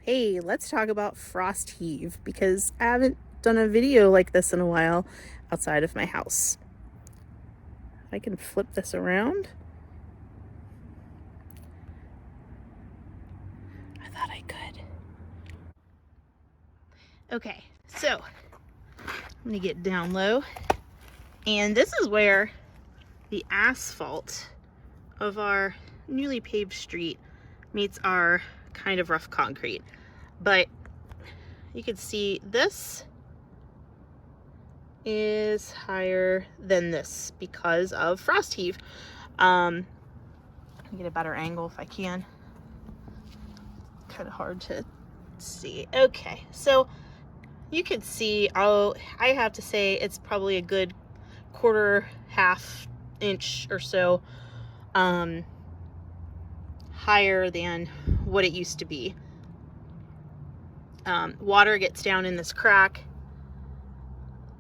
Hey, let's talk about frost heave because I haven't done a video like this in a while outside of my house. If I can flip this around. I thought I could. Okay, so I'm gonna get down low, and this is where the asphalt of our newly paved street meets our kind of rough concrete. But you can see this is higher than this because of frost heave. Let me get a better angle if I can. Kind of hard to see. Okay, so you can see, I have to say it's probably a good half inch or so higher than what it used to be. Water gets down in this crack,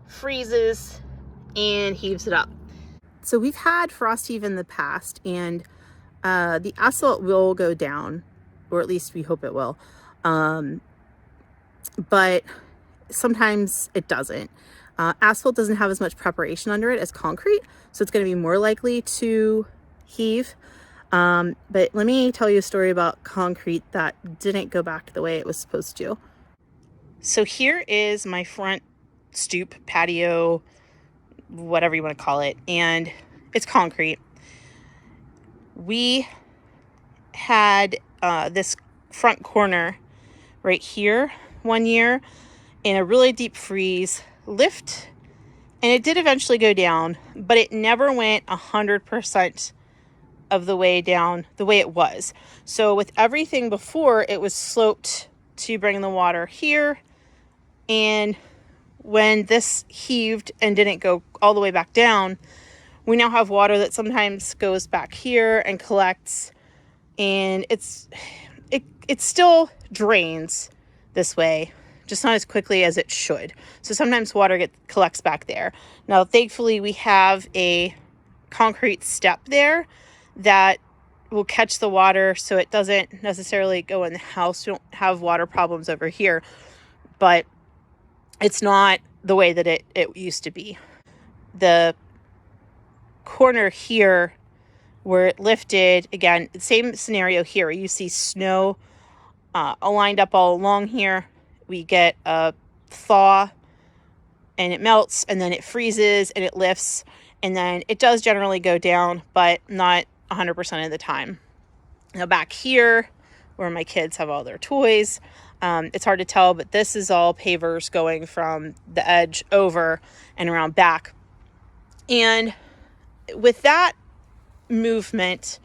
freezes, and heaves it up. So we've had frost heave in the past, and the asphalt will go down, or at least we hope it will. But sometimes it doesn't. Asphalt doesn't have as much preparation under it as concrete, so it's going to be more likely to heave. But let me tell you a story about concrete that didn't go back the way it was supposed to. So here is my front stoop, patio, whatever you want to call it, and it's concrete. We had this front corner right here one year in a really deep freeze lift, and it did eventually go down, but it never went 100% of the way down the way it was. So with everything before, it was sloped to bring the water here, and when this heaved and didn't go all the way back down, we now have water that sometimes goes back here and collects, and it still drains this way, just not as quickly as it should. So sometimes water collects back there. Now, thankfully, we have a concrete step there that will catch the water, so it doesn't necessarily go in the house. We don't have water problems over here, but it's not the way that it used to be. The corner here where it lifted, again, same scenario here. You see snow lined up all along here. We get a thaw and it melts, and then it freezes and it lifts, and then it does generally go down, but not 100% of the time. Now back here where my kids have all their toys, it's hard to tell, but this is all pavers going from the edge over and around back. And with that movement,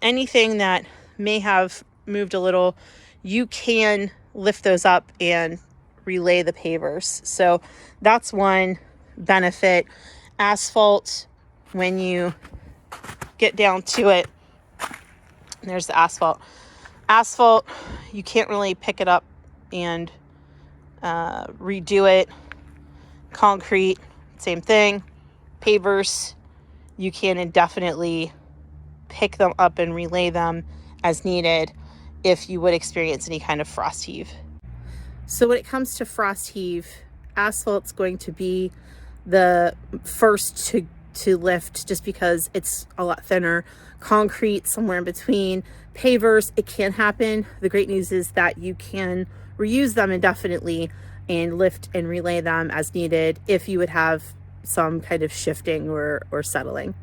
anything that may have moved a little, you can lift those up and relay the pavers. So that's one benefit. Asphalt, when you get down to it, there's the asphalt. Asphalt, you can't really pick it up and redo it. Concrete, same thing. Pavers, you can indefinitely pick them up and relay them as needed if you would experience any kind of frost heave. So when it comes to frost heave, asphalt's going to be the first to lift, just because it's a lot thinner. Concrete, somewhere in between. Pavers, it can happen. The great news is that you can reuse them indefinitely and lift and relay them as needed if you would have some kind of shifting or settling.